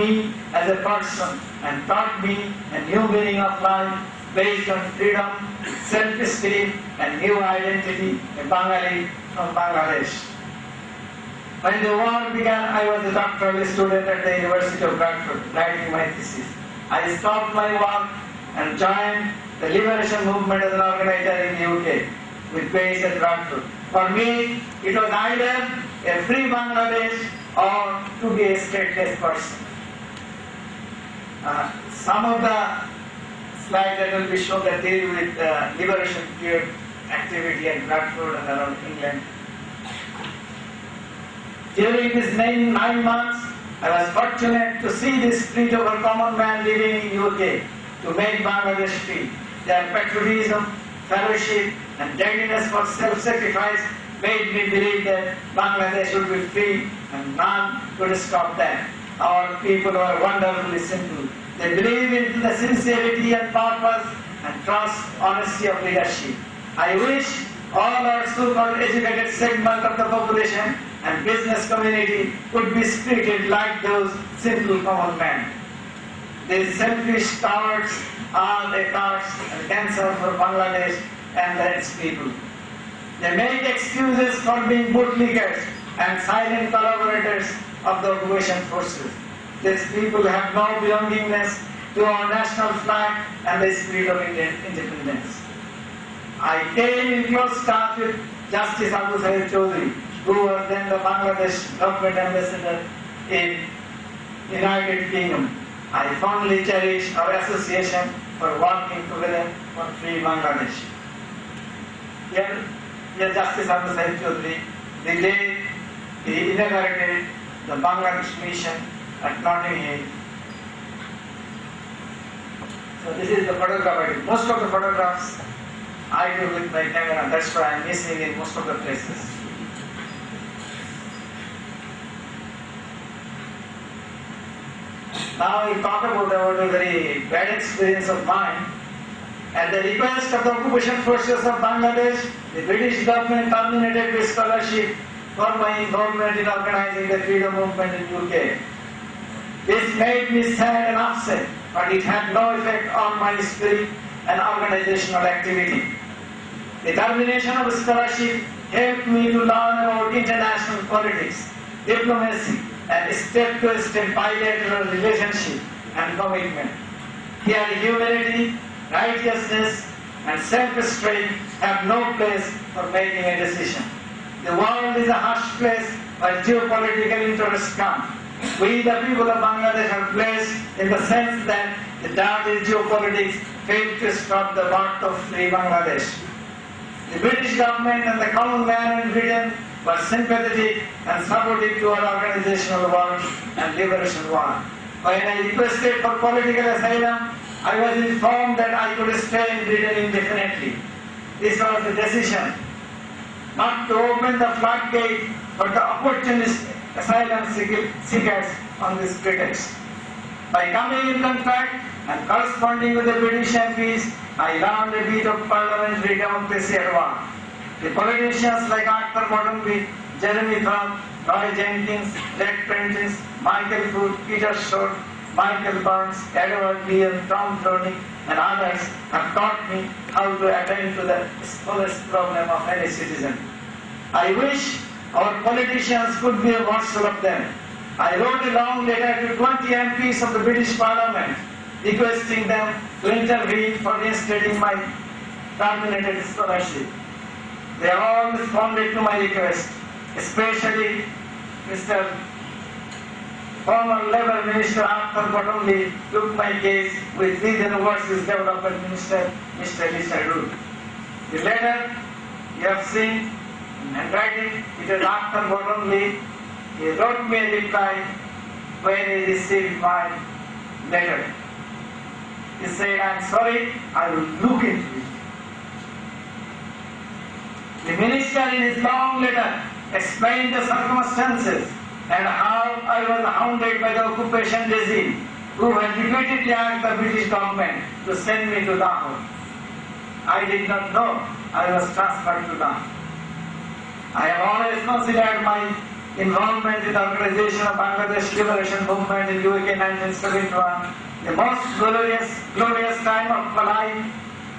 me as a person and taught me a new meaning of life based on freedom, self-esteem and new identity, a Bengali from Bangladesh. When the war began, I was a doctoral student at the University of Bradford, writing my thesis. I stopped my work and joined the liberation movement as an organizer in the UK, with base at Bradford. For me, it was either a free Bangladesh or to be a stateless person. Some of the slides that will be shown that deal with liberation period activity at Bradford and around England. During these 9 months, I was fortunate to see the spirit of a common man living in UK to make Bangladesh free. Their patriotism, fellowship, and readiness for self-sacrifice made me believe that Bangladesh would be free and none could stop them. Our people were wonderfully simple. They believe in the sincerity and purpose and trust, honesty of leadership. I wish all our so-called educated segment of the population and business community would be spirited like those simple common men. These selfish cowards are a curse and cancer for Bangladesh and its people. They make excuses for being bootlickers and silent collaborators of the occupation forces. These people have no belongingness to our national flag and the spirit of independence. I came in close touch with Justice Abu Sayyid Chaudhry, who was then the Bangladesh government ambassador in United Kingdom. I fondly cherish our association for working together for free Bangladesh. Here Justice Abu Sayyid Chaudhry, the day he inaugurated the Bangladesh mission at Notting Hill. So this is the photograph I did. Most of the photographs I do with my camera, that's why I'm missing in most of the places. Now we talk about a very bad experience of mine. At the request of the occupation forces of Bangladesh, the British government terminated the scholarship for my involvement in organizing the freedom movement in UK. This made me sad and upset, but it had no effect on my spirit and organizational activity. The termination of the scholarship helped me to learn about international politics, diplomacy, and step-to-step bilateral relationship and commitment. Here, humanity, righteousness, and self-restraint have no place for making a decision. The world is a harsh place where geopolitical interests come. We, the people of Bangladesh, are blessed in the sense that the dirty geopolitics failed to stop the birth of free Bangladesh. The British government and the common man in Britain were sympathetic and supportive to our organizational work and liberation work. When I requested for political asylum, I was informed that I could stay in Britain indefinitely. This was the decision not to open the floodgate for the opportunist asylum seekers on this pretext. By coming in contact and corresponding with the British MPs, I learned a bit of parliamentary democracy at work. The politicians like Arthur Bottomley, Jeremy Thorpe, Roy Jenkins, Red Prentice, Michael Foot, Peter Short, Michael Burns, Edward Leon, Tom Browning, and others have taught me how to attend to the smallest problem of any citizen. I wish our politicians could be a morsel of them. I wrote a long letter to 20 MPs of the British Parliament requesting them to intervene for reinstating my terminated scholarship. They all responded to my request, especially Mr. Former Labour Minister Arthur Bottomley took my case with Leeds Overseas Development Minister Mr. Lisa Root. The letter you have seen in handwriting, it is Arthur Bottomley. He wrote me a reply when he received my letter. He said, "I'm sorry, I will look into it." The minister in his long letter explained the circumstances and how I was hounded by the occupation regime, who had repeatedly asked the British government to send me to Dhaka. I did not know I was transferred to Dhaka. I have always considered my involvement in the organization of Bangladesh Liberation Movement in UK 1971, the most glorious time of my life,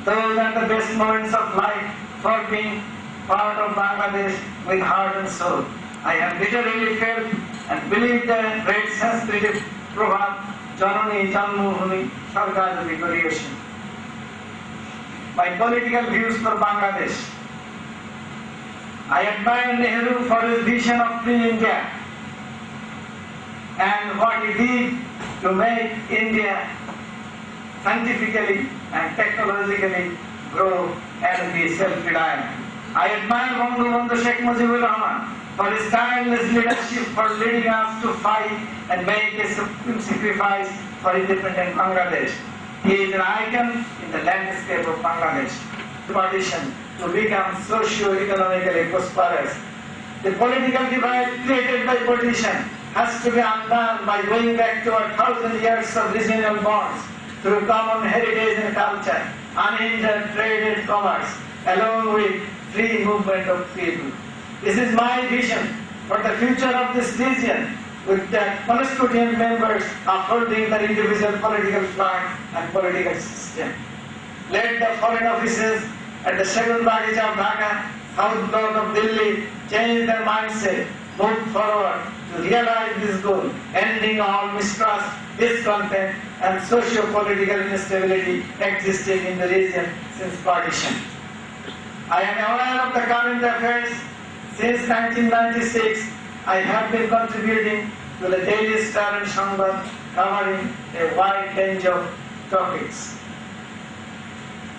those are the best moments of life for being part of Bangladesh with heart and soul. I have literally felt and believed the great Sanskrit proverb, Janani Janmubhumi Sargajati creation. My political views for Bangladesh. I admire Nehru for his vision of free India and what he did to make India scientifically and technologically grow and be self-reliant. I admire Bangabandhu Sheikh Mujibur Rahman for his tireless leadership for leading us to fight and make a supreme sacrifice for independent Bangladesh. He is an icon in the landscape of Bangladesh. Partition to become socio-economically prosperous. The political divide created by partition has to be undone by going back to 1,000 years of regional bonds through common heritage and culture, unhindered trade and commerce, along with free movement of people. This is my vision for the future of this region, with the constituent members upholding the individual political flag and political system. Let the foreign officers at the Shagun Bagich of Dhaka, South Block of Delhi, change their mindset, move forward to realize this goal, ending all mistrust, discontent, and socio-political instability existing in the region since partition. I am aware of the current affairs. Since 1996, I have been contributing to the Daily Star and Shangbad, covering a wide range of topics.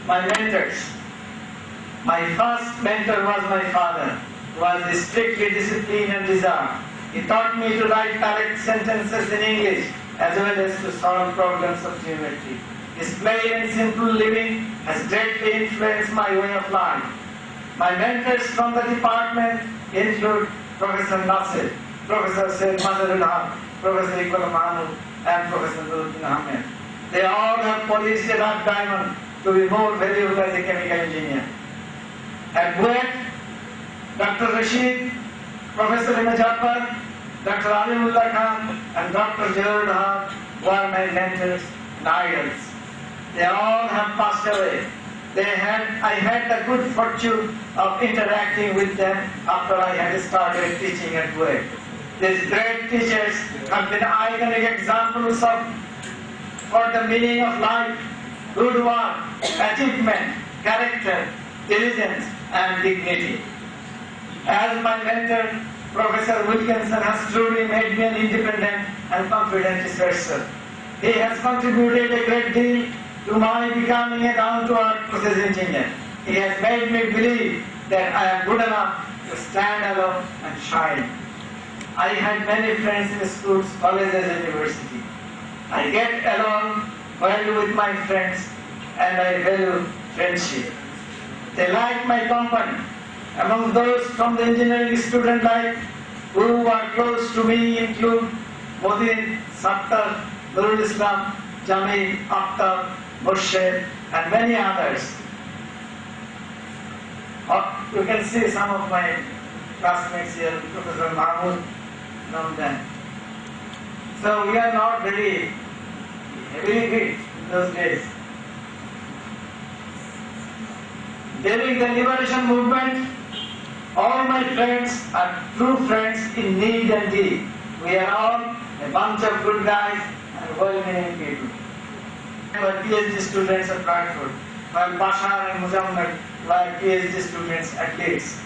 My mentors. My first mentor was my father, who was strictly disciplined and reserved. He taught me to write correct sentences in English as well as to solve problems of geometry. His plain and simple living has greatly influenced my way of life. My mentors from the department include Professor Nasir, Professor Said Mazharul Haq, Professor Iqbal Mahmood, and Professor Nuruddin Ahmed. They all have polished a rough diamond to be more valuable as a chemical engineer. At BUET, Dr. Rashid, Professor Imajapar, Dr. Alimullah Khan, and Dr. Jalal Haq were my mentors and idols. They all have passed away. I had the good fortune of interacting with them after I had started teaching at BUET. These great teachers have been iconic examples for the meaning of life, good work, achievement, character, diligence, and dignity. As my mentor, Professor Wilkinson has truly made me an independent and confident researcher. He has contributed a great deal to my becoming a down-to-earth process engineer. He has made me believe that I am good enough to stand alone and shine. I had many friends in schools, colleges, and university. I get along well with my friends and I value friendship. They like my company. Among those from the engineering student life who are close to me include Modin, Sattar, Nurul Islam, Jamil, Akhtar, Murshid, and many others. You can see some of my classmates here, Professor Mahmood, from them. So we are not very heavily fit in those days. During the liberation movement, all my friends are true friends in need and deed. We are all a bunch of good guys and well-meaning people. We were PhD students at Bradford, while Bashar and Muzammil were PhD students at Leeds.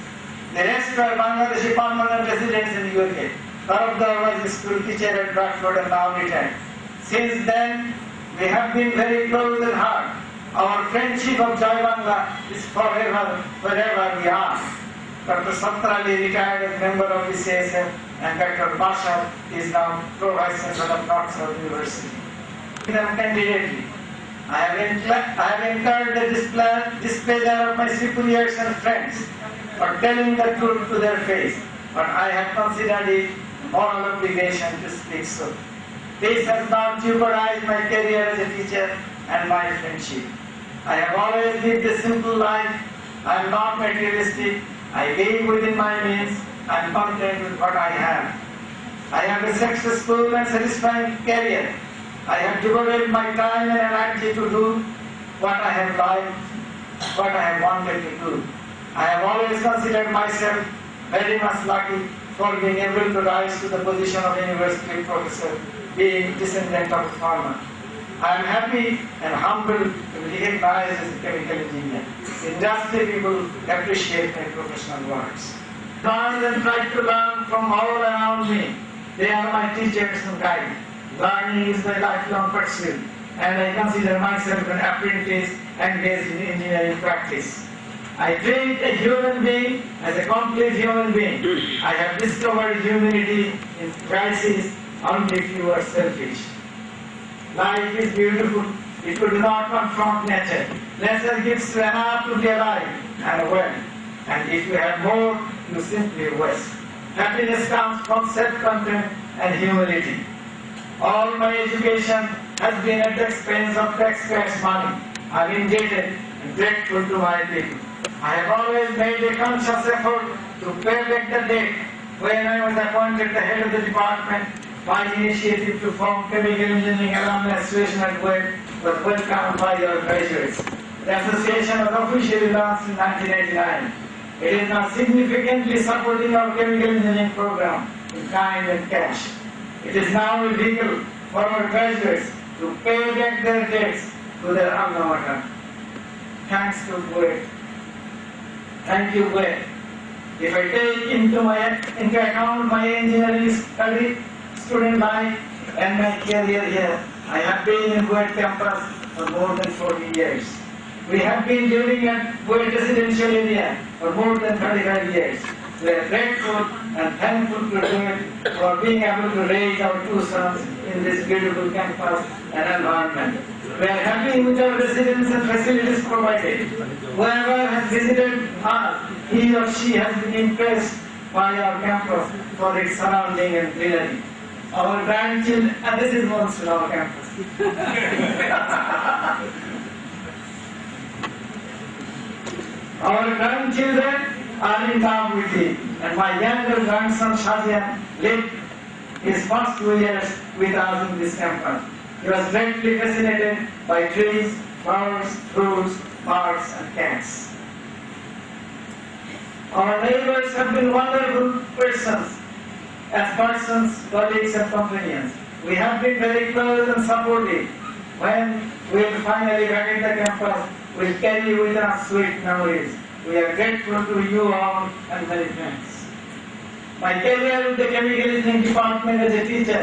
The rest were Bangladeshi permanent residents in the UK. Tarabdar was a school teacher at Bradford and now retired. Since then, we have been very close and hard. Our friendship of Jai Bangla is forever, wherever we are. Dr. Sattar Ali retired as member of the CSF and Dr. Bashar is now Pro-Vice Chancellor of North-South University. Candidately, I have incurred the displeasure of my superiors and friends for telling the truth to their face, but I have considered it a moral obligation to speak so. This has not jeopardized my career as a teacher and my friendship. I have always lived a simple life. I am not materialistic. I live within my means. I am content with what I have. I have a successful and satisfying career. I have devoted my time and energy to do what I have liked, what I have wanted to do. I have always considered myself very much lucky for being able to rise to the position of university professor, being descendant of a farmer. I am happy and humbled to be recognized as a chemical engineer. Industry people appreciate my professional works. Learn and try to learn from all around me. They are my teachers and guides. Learning is my lifelong pursuit, and I consider myself an apprentice engaged in engineering practice. I treat a human being as a complete human being. I have discovered humanity in crisis only if you are selfish. Life is beautiful if you do not confront nature. Nature gives you enough to be alive and well. And if you have more, you simply waste. Happiness comes from self-content and humility. All my education has been at the expense of taxpayers' money. I am indebted and grateful to my people. I have always made a conscious effort to pay back the debt. When I was appointed the head of the department, my initiative to form Chemical Engineering Alumni Association at BUET was welcomed by your graduates. The association was officially launched in 1989. It is now significantly supporting our chemical engineering program in kind and cash. It is now a vehicle for our graduates to pay back their debts to their alma mater. Thanks to BUET. Thank you, BUET. If I take into account my engineering student life and my career here, I have been in BUET campus for more than 40 years. We have been living at BUET residential area for more than 35 years. We are grateful and thankful to BUET for being able to raise our two sons in this beautiful campus and environment. We are happy with our residence and facilities provided. Whoever has visited us, he or she has been impressed by our campus for its surrounding and greenery. Our grandchildren, and this is once in our campus. Our grandchildren are in love with it, and my younger grandson Shadian lived his first 2 years with us in this campus. He was greatly fascinated by trees, flowers, fruits, birds, and cats. Our neighbors have been wonderful persons, as persons, colleagues, and companions. We have been very close and supportive. When we will finally vacate the campus, we'll carry with us sweet memories. We are grateful to you all and many thanks. My career with the Chemical Engineering Department as a teacher